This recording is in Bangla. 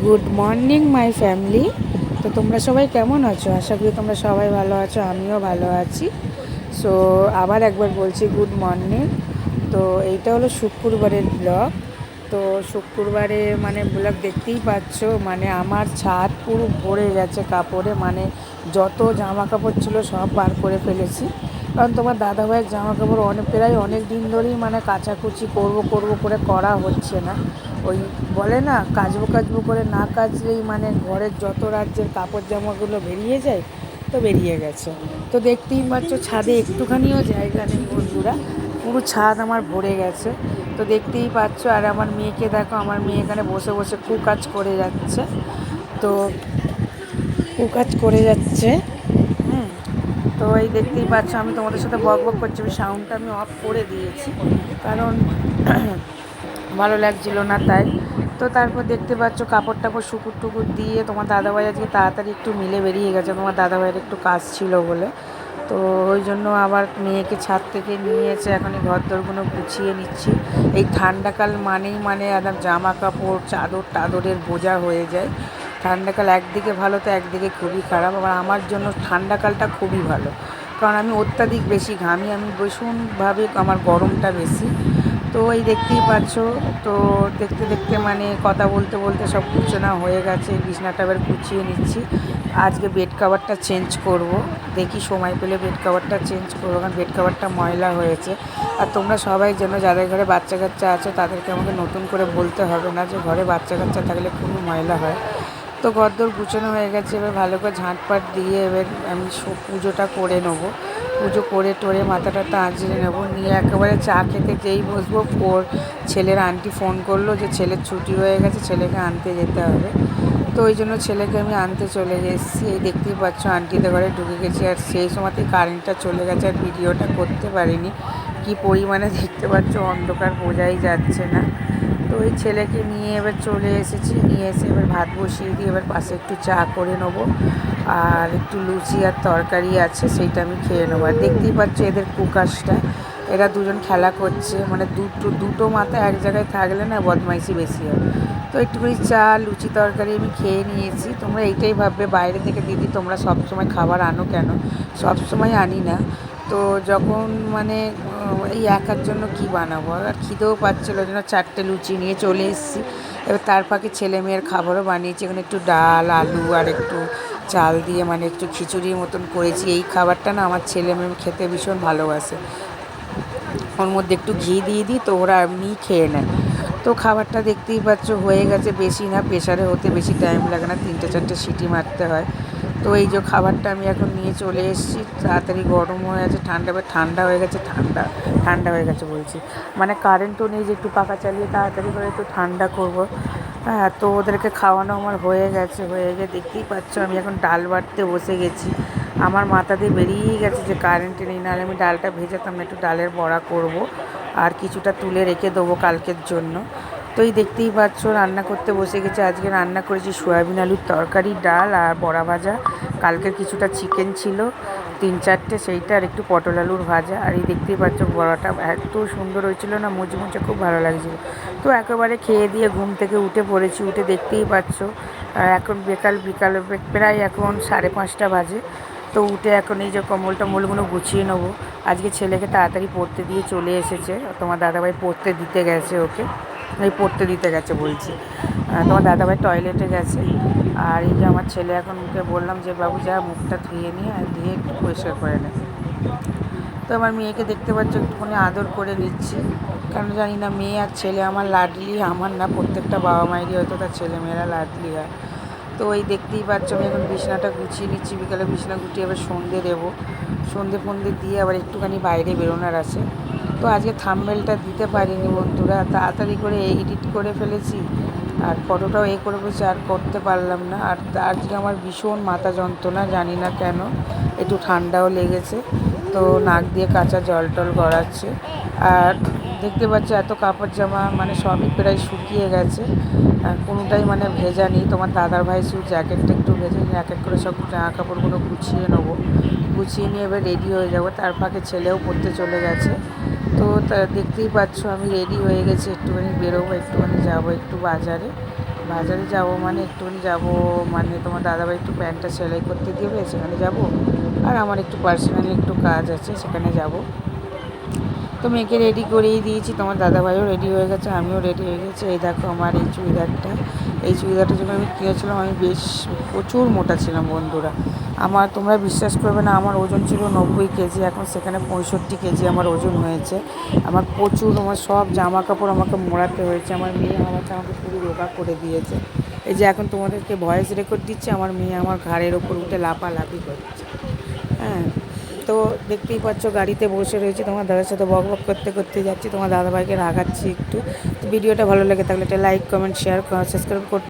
Good morning my family. তো তোমরা সবাই কেমন আছো? আশা করি তোমরা সবাই ভালো আছো, আমিও ভালো আছি। সো আবার একবার বলছি গুড মর্নিং। তো এইটা হলো শুক্রবারের ব্লগ। তো শুক্রবারে মানে ব্লগ দেখতেই পাচ্ছ, মানে আমার ছাদ পুরো ভরে গেছে কাপড়ে, মানে যত জামা কাপড় ছিল সব বার করে ফেলেছি। কারণ তোমার দাদাভাইয়ের জামা কাপড় প্রায় অনেক দিন ধরেই মানে কাচাকুচি করব করে করা হচ্ছে না। ওই বলে না, কাচবো করে না কাচলেই মানে ঘরের যত রাজ্যের কাপড় জামাগুলো বেরিয়ে যায়, তো বেরিয়ে গেছে। তো দেখতেই পাচ্ছ ছাদে একটুখানিও জায়গা নেই বন্ধুরা, পুরো ছাদ আমার ভরে গেছে। তো দেখতেই পাচ্ছ, আর আমার মেয়েকে দেখো, আমার মেয়ে এখানে বসে বসে কুকাজ করে যাচ্ছে। তো কুকাজ করে যাচ্ছে। হুম। তো এই দেখতেই পাচ্ছ, আমি তোমাদের সাথে বক করছি, সাউন্ডটা আমি অফ করে দিয়েছি, কারণ ভালো লাগছিল না তাই। তো তারপর দেখতে পাচ্ছ কাপড় টাপড় টুকুর দিয়ে তোমার দাদাভাই আজকে তাড়াতাড়ি একটু মিলে বেরিয়ে গেছে, তোমার দাদাভাইয়ের একটু কাজ ছিল বলে। তো ওই জন্য আবার মেয়েকে ছাদ থেকে নিয়েছে, এখন এই ঘরদোরগুলো গুছিয়ে নিচ্ছি। এই ঠান্ডাকাল মানে একদম জামা কাপড় চাদর টাদরের বোঝা হয়ে যায়। ঠান্ডাকাল একদিকে ভালো তো একদিকে খুবই খারাপ। আবার আমার জন্য ঠান্ডাকালটা খুবই ভালো, কারণ আমি অত্যাধিক বেশি ঘামি, আমি ভীষণভাবে আমার গরমটা বেশি। তো এই দেখতেই পাচ্ছ। তো দেখতে দেখতে মানে কথা বলতে বলতে সব গুছানো হয়ে গেছে, বিছনাটা এবার গুছিয়ে নিচ্ছি। আজকে বেড কাভারটা চেঞ্জ করব, দেখি সময় পেলে বেড কাভারটা চেঞ্জ করবো, কারণ বেড কাভারটা ময়লা হয়েছে। আর তোমরা সবাই যেন, যাদের ঘরে বাচ্চা কাচ্চা আছে তাদেরকে আমাকে নতুন করে বলতে হবে না যে ঘরে বাচ্চা কাচ্চা থাকলে খুবই ময়লা হয়। তো ঘরদোর গুছানো হয়ে গেছে, এবার ভালো করে ঝাঁটপাট দিয়ে এবার আমি পুজোটা করে নেবো। পুজো করে টোরে মাথাটা আঁচড়ে নেবো, নিয়ে একেবারে চা খেতে যেই বসবো, ওর ছেলের আন্টি ফোন করলো যে ছেলের ছুটি হয়ে গেছে, ছেলেকে আনতে যেতে হবে। তো ওই জন্য ছেলেকে আমি আনতে চলে এসেছি। এই দেখতেই পাচ্ছ আন্টিদের ঘরে ঢুকে গেছি, আর সেই সময়তেই কারেন্টটা চলে গেছে, আর ভিডিওটা করতে পারিনি। কি পরিমাণে দেখতে পাচ্ছ অন্ধকার, বোঝাই যাচ্ছে না। তো ওই ছেলেকে নিয়ে এবার চলে এসেছি, নিয়ে এসে এবার ভাত বসিয়ে দিয়ে এবার পাশে একটু চা করে নেবো, আর একটু লুচি আর তরকারি আছে সেইটা আমি খেয়ে নেবো। আর দেখতেই পাচ্ছ এদের কুকাসটা, এরা দুজন খেলা করছে, মানে দুটো মাথা এক জায়গায় থাকলে না বদমাইশি বেশি হয়। তো একটুখানি চা লুচি তরকারি আমি খেয়ে নিয়েছি। তোমরা এইটাই ভাববে বাইরে থেকে দিদি তোমরা সবসময় খাবার আনো কেন? সবসময় আনি না। তো যখন মানে এই একার জন্য কি বানাবো, আর খিদেও পাচ্ছিলো, ওই জন্য 4টে লুচি নিয়ে চলে এসেছি। এবার তার ফাঁকে ছেলে মেয়ের খাবারও বানিয়েছি, এখানে একটু ডাল আলু আর একটু চাল দিয়ে মানে একটু খিচুড়ির মতন করেছি। এই খাবারটা না আমার ছেলে মেয়ে খেতে ভীষণ ভালোবাসে, ওর মধ্যে একটু ঘি দিয়ে দিই তো ওরা এমনি খেয়ে নেয়। তো খাবারটা দেখতেই পাচ্ছ হয়ে গেছে, বেশি না, প্রেশারে হতে বেশি টাইম লাগে না, 3-4টে সিটি মারতে হয়। তো এই যে খাবারটা আমি এখন নিয়ে চলে এসেছি, তাড়াতাড়ি গরম হয়ে আছে, ঠান্ডা হয়ে গেছে, ঠান্ডা হয়ে গেছে বলছি, মানে কারেন্টও নেই যে একটু পাখা চালিয়ে তাড়াতাড়ি করে একটু ঠান্ডা করবো। হ্যাঁ, তো ওদেরকে খাওয়ানো আমার হয়ে গেছে, দেখতেই পাচ্ছ আমি এখন ডাল বাটতে বসে গেছি। আমার মাথা দিয়ে বেরিয়েই গেছে যে কারেন্ট নেই, নাহলে আমি ডালটা ভেজাতাম না, একটু ডালের বড়া করব, আর কিছুটা তুলে রেখে দেবো কালকের জন্য। তো এই দেখতেই পাচ্ছ রান্না করতে বসে গেছে। আজকে রান্না করেছি সয়াবিন আলুর তরকারি, ডাল আর বড়া ভাজা। কালকের কিছুটা চিকেন ছিল 3-4টে, সেইটা, আর একটু পটল আলুর ভাজা। আর এই দেখতেই পাচ্ছ বড়াটা এত সুন্দর হয়েছিল না, মুচমুচে, খুব ভালো লাগছিল। তো একেবারে খেয়ে দিয়ে ঘুম থেকে উঠে পড়েছি, উঠে দেখতেই পাচ্ছ এখন বিকাল প্রায় এখন 5:30 বাজে। তো উঠে এখন এই যে কম্বল টম্বলগুলো গুছিয়ে নেবো। আজকে ছেলেকে তাড়াতাড়ি পড়তে দিয়ে চলে এসেছে, তোমার দাদাভাই পড়তে দিতে গেছে ওকে, এই পড়তে দিতে গেছে বলছি, তোমার দাদাভাই টয়লেটে গেছে। আর এই যে আমার ছেলে এখন মুখে বললাম যে বাবু যা মুখটা ধুয়ে নিয়ে আর ধুয়ে একটু পরিষ্কার করে নে। তো আমার মেয়েকে দেখতে পাচ্ছ একটুখানি আদর করে নিচ্ছি, কারণ জানি না মেয়ে আর ছেলে আমার লাডলি, আমার না, প্রত্যেকটা বাবা মায়েরই হয়তো তার ছেলে মেয়েরা লাডলি হয়। তো ওই দেখতেই পাচ্ছ আমি এখন বিছানাটা গুছিয়ে নিচ্ছি, বিকালে বিছানা গুটিয়ে আবার সন্ধে দেবো, সন্ধে ফন্ধে দিয়ে আবার একটুখানি বাইরে বেরোনোর আছে। তো আজকে থাম্বনেলটা দিতে পারিনি বন্ধুরা, তাড়াতাড়ি করে এডিট করে ফেলেছি, আর ফটোটাও করে বসে আর করতে পারলাম না। আর আজকে আমার ভীষণ মাথা যন্ত্রণা, জানি না কেন, একটু ঠান্ডাও লেগেছে, তো নাক দিয়ে কাঁচা জল টল গড়াচ্ছে। আর দেখতে পাচ্ছ এত কাপড় জামা মানে সবই প্রায় শুকিয়ে গেছে, কোনোটাই মানে ভেজা নেই। তোমার দাদার ভাই শুধু জ্যাকেটটা একটু ভেজে নিয়ে এক এক করে সব জামা কাপড়গুলো গুছিয়ে নেবো, গুছিয়ে নিয়ে এবার রেডি হয়ে যাবো। তার ফাঁকে ছেলেও পড়তে চলে গেছে। তো তা দেখতেই পাচ্ছ আমি রেডি হয়ে গেছি, একটুখানি বেরোবো, একটুখানি যাবো একটু বাজারে, বাজারে যাব মানে একটুখানি যাব, মানে তোমার দাদাভাই একটু প্যান্টটা সেলাই করতে দেবে, সেখানে যাব। আর আমার একটু পার্সোনালি একটু কাজ আছে, সেখানে যাব। তো মেয়েকে রেডি করেই দিয়েছি, তোমার দাদাভাইও রেডি হয়ে গেছে, আমিও রেডি হয়ে গেছি। এই দেখো আমার এই চুড়িদারটা, এই চুড়িদারটা যখন আমি কিনেছিলাম আমি বেশ প্রচুর মোটা ছিলাম বন্ধুরা। আমার, তোমরা বিশ্বাস করবে না, আমার ওজন ছিল 90 কেজি, এখন সেখানে 65 কেজি আমার ওজন হয়েছে। আমার প্রচুর, আমার সব জামা কাপড় আমাকে মোড়াতে হয়েছে। আমার মেয়ে আমাকে পুরো রোগা করে দিয়েছে। এই যে এখন তোমাদেরকে ভয়েস রেকর্ড দিচ্ছে, আমার মেয়ে আমার ঘাড়ের ওপর উঠে লাফালাফি করছে। হ্যাঁ, তো দেখতেই পাচ্ছ গাড়িতে বসে রয়েছি, তোমার দাদার সাথে বক বক করতে করতে যাচ্ছি, তোমার দাদাভাইকে রাগাচ্ছি একটু। তো ভিডিওটা ভালো লাগে থাকলে একটা লাইক, কমেন্ট, শেয়ার, সাবস্ক্রাইব করতে